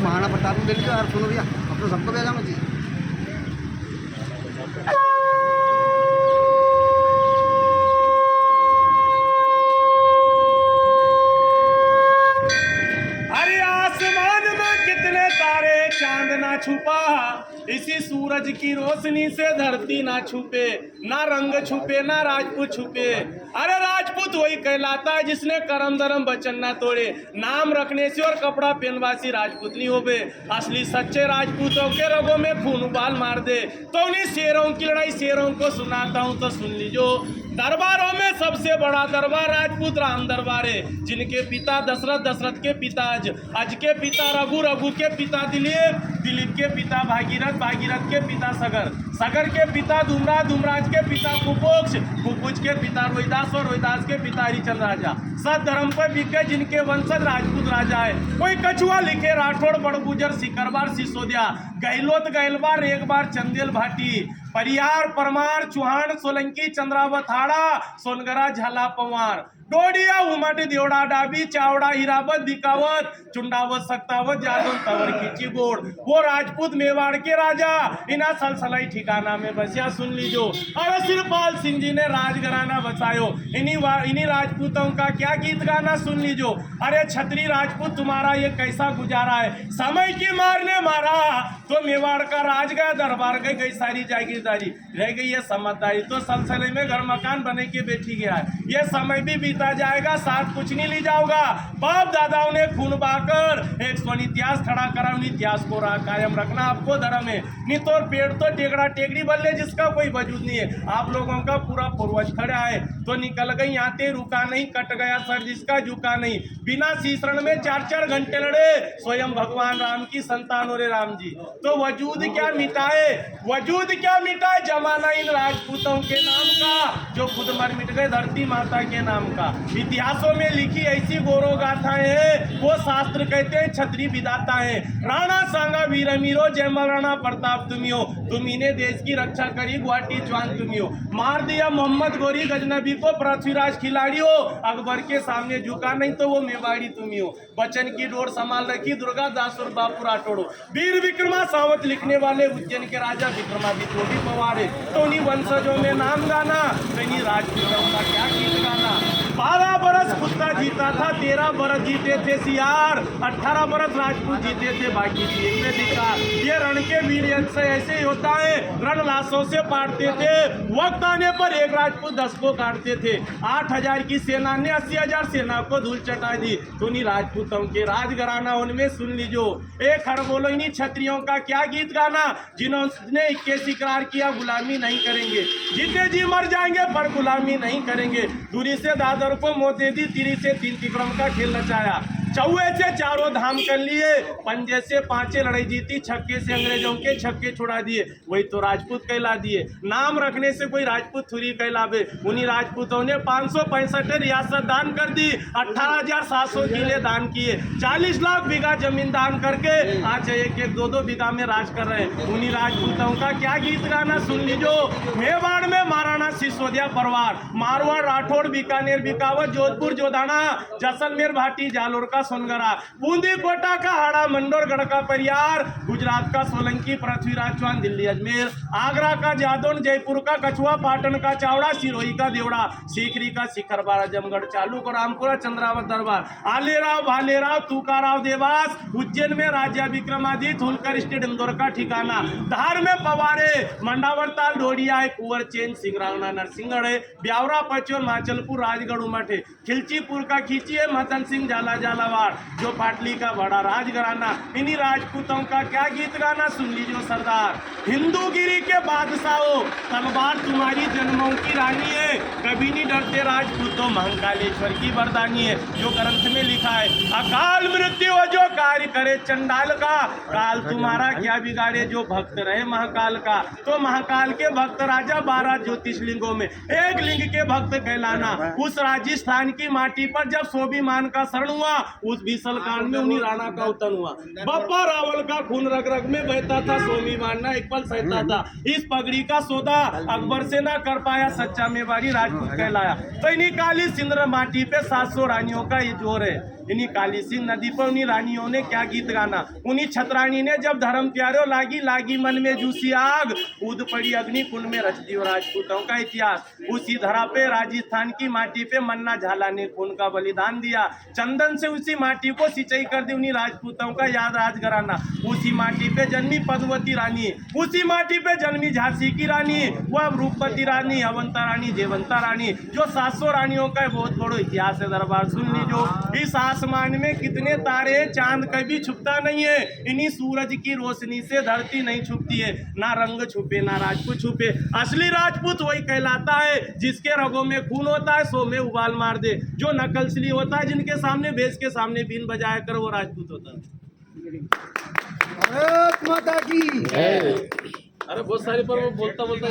महाराणा प्रताप को ले लीजिए यार, सुनो भैया, अब तो सबको भेजा मुझे। अरे आसमान में कितने तारे, चांद ना छुपा, इसी सूरज की रोशनी से धरती ना छुपे, ना रंग छुपे ना राजपूत छुपे। अरे राजपूत वही कहलाता है जिसने करम धर्म वचन ना तोड़े, नाम रखने से और कपड़ा पहनवा से राजपूत नहीं होबे। असली सच्चे राजपूतों के रगों में खून उबाल मार दे। तो उन्हीं शेरों की लड़ाई शेरों को सुनाता हूँ, तो सुन लीजो। दरबारों में सबसे बड़ा दरबार राजपूत राम दरबार है, जिनके पिता दशरथ, दशरथ के पिता अज के पिता रघु, रघु के पिता दिलीप, दिलीप के पिता भागीरथ, भागीरथ के पिता सगर, सगर के पिता धूमराज, धूमराज के पिता कुपोक्ष, कुपोक्ष के पिता रोहिदास और रोहिदास के पिता हरिचंद्र राजा। सत धर्म पर बिके जिनके वंशज राजपूत राजा है। कोई कछुआ लिखे राठौड़, बड़गुजर, सिकरबार, सिसोदिया, गहलोत, गहलबार, एक बार चंदेल भाटी, परियार, परमार, चौहान, सोलंकी, चंद्रावत, हाड़ा, सोनगरा, झाला, पवार, डोडिया, उमट, देवड़ा, डाबी, चावड़ा, हिरावत, बिकावत, चुंडावत, सक्तावत, जादव, तवर, खींची, गोड़। वो राजपूत मेवाड़ के राजा इना सलसलाई ठिकाना में बसिया, सुन लीजो। अरे सिरपाल सिंह जी ने राजघराना बसायो, इन्हीं राजपूतों का क्या गीत गाना, सुन लीजो। अरे छत्री राजपूत तुम्हारा ये कैसा गुजारा है, समय की मार ने मारा तो मेवाड़ का राज गया, दरबार गई सारी जागीरदारी, रह गई है समझदारी, तो सलसले में घर मकान बने के बैठी गया है। ये समय भी बीता जाएगा, साथ कुछ नहीं ली जाओगा। बाप दादाओं ने खून बहाकर एक स्वर्ण इतिहास खड़ा करा, उन इतिहास को कायम रखना आपको धर्म है। नहीं तो पेड़ तो टेकड़ा टेकड़ी बल्ले जिसका कोई वजूद नहीं है। आप लोगों का पूरा पूर्वज खड़ा है तो निकल गई आते, रुका नहीं, कट गया सर जिसका झुका नहीं। बिना सीसरण में 4-4 घंटे लड़े स्वयं भगवान राम की संतान और राम जी। तो वजूद क्या मिटाए, वजूद क्या मिटाए जमाना इन राजपूतों के नाम का, जो खुद मर मिट गए धरती माता के नाम का। इतिहासों में लिखी ऐसी गौरव गाथाएं हैं, वो शास्त्र कहते हैं छत्री विधाता है। राणा सांगा वीर अमीरो, जय महाराणा प्रताप तुमियो, तुम्ही ने देश की रक्षा करी, गुवाहाटी जवान तुमियो। मार दिया मोहम्मद गोरी गजनबी को, पृथ्वीराज खिलाड़ी हो, अकबर के सामने झुका नहीं तो वो मेवाड़ी तुमियो। बचन की डोर संभाल रखी दुर्गा दास और बापू राठौड़ो। वीर विक्रमा सावत लिखने वाले उज्जैन के राजा विक्रमादित्य वो भी पवार है। तो उन्हीं वंशजों में नाम गाना, कहीं राजपूतों का क्या गीत गाना। 12 बरस कुत्ता जीता था, 13 बरस जीते थे सियार, 18 बरस राजपूत जीते थे, बाकी जीते धिकार। ये रण के वीर से ऐसे ही होता है, रण लाशों से पाटते थे, वक्त आने पर एक राजपूत 10 को काटते थे। 8000 की सेना ने 80,000 सेना को धूल चटा दी। तो उन्हीं राजपूतों के राजघराना उनमें सुन लीजो। एक हर बोलो इन्हीं क्षत्रियों का क्या गीत गाना, जिन्होंने 21 इकरार किया गुलामी नहीं करेंगे, जीते जी मर जाएंगे पर गुलामी नहीं करेंगे। दूरी से दादर को मौत दे दी, तिरी से 3 तिक्रम का खेल नचाया, चौहे से 4 धाम कर लिए, पंजे से 5 लड़ाई जीती, छक्के से अंग्रेजों के छक्के छुड़ा दिए, वही तो राजपूत कहला दिए। नाम रखने से कोई राजपूत थोड़ी कहलावे। उन्हीं राजपूतों ने 565 रियासत दान कर दी, 18,700 किले दान किए, 40 लाख बीघा जमीन दान करके आज 1-1, 2-2 बीघा में राज कर रहे हैं। उन्हीं राजपूतों का क्या गीत गाना, सुन लीजो। मेवाड़ में महाराणा सिसोदिया परिवार, मारवाड़, राठौड़, बीकानेर, बिकावत, जोधपुर, जोधाना, जैसलमेर, भाटी, जालोर का सोनगरा, बूंदी कोटा का हाड़ा, मंडोरगढ़ का परियार, गुजरात का सोलंकी, पृथ्वीराज चौहान, दिल्ली अजमेर, आगरा का जादौन, जयपुर का कछुआ, पाटन का चावड़ा, सिरोही का देवड़ा, सीकरी का शिखरबार, आजमगढ़, चालुक और रामपुरा, चंद्रावत दरबार, आलेराव, भालेराव, तुकाराव, देवास, उज्जैन में राजा विक्रमादित्य, होलकर स्टेट, इंदौर का ठिकाना, धार में पवारे, मंडावरताल, डोडिया है, कुंवर चेन, सिंगरावना, नरसिंहगढ़ है, ब्यावरा, पचोर, माचलपुर, राजगढ़, उमठ है, खिलचीपुर का खींची है, महतन सिंह, झाला झालावाड़, जो पाटली का बड़ा राजघराना। इन्हीं राजपूतों का क्या गीत गाना, सुन लीजिए सरदार। हिंदूगिरी के बादशाहों, तलवार तुम्हारी जन्मों की रानी है, कभी नहीं डरते राजपूतों, महाकालेश्वर की वरदानी है, जो ग्रंथ में लिखा है। अकाल मृत्यु जो कार्य करे चंडाल का, काल तुम्हारा क्या बिगाड़े जो भक्त रहे महाकाल का। तो महाकाल के भक्त राजा 12 ज्योतिषलिंगों में एक लिंग के भक्त कहलाना। उस राजस्थान की माटी पर जब स्वाभिमान का शरण हुआ, उस बीसल कांड में उन्हीं राणा का अवतरण हुआ। बप्पा रावल का खून रग रग में बहता था, सोमी मानना एक पल सहता था। इस पगड़ी का सौदा अकबर से ना कर पाया, सच्चा मेवाड़ी राजपूत कहलाया। तो इन्हीं काली सिंदूर माटी पे 700 रानियों का ये जोर है। इन्हीं काली सिंध नदी पर उन्हीं रानियों ने क्या गीत गाना। उन्हीं छतरानी ने जब धर्म प्यारो लागी लागी मन में जूसी आग, कूद पड़ी अग्नि कुंड में रच दी राजपूतों का इतिहास। उसी धरा पे राजस्थान की माटी पे मन्ना झाला ने खून का बलिदान दिया। चंदन से उसी माटी को सिंचाई कर दी उन्हीं राजपूतों का याद राजघराना। उसी माटी पे जन्मी पद्मवती रानी, उसी माटी पे जन्मी झांसी की रानी, वह रूपवती रानी, अवंता रानी, जयवंता रानी, जो 700 रानियों का बहुत बड़ा इतिहास है। दरबार सुन लीजो। इस आसमान में कितने तारे, चांद कभी छुपता नहीं है। इन्हीं सूरज की रोशनी से धरती नहीं छुपती है। ना रंग छुपे ना राजपूत छुपे, असली राजपूत वही कहलाता है जिसके रगों में खून होता है, सो में उबाल मार दे। जो नकलसली होता है, जिनके सामने भेष के सामने बीन बजाया कर, वो राजपूत होता है। भारत माता की। अरे बहुत सारी पर वो बोलता बोलता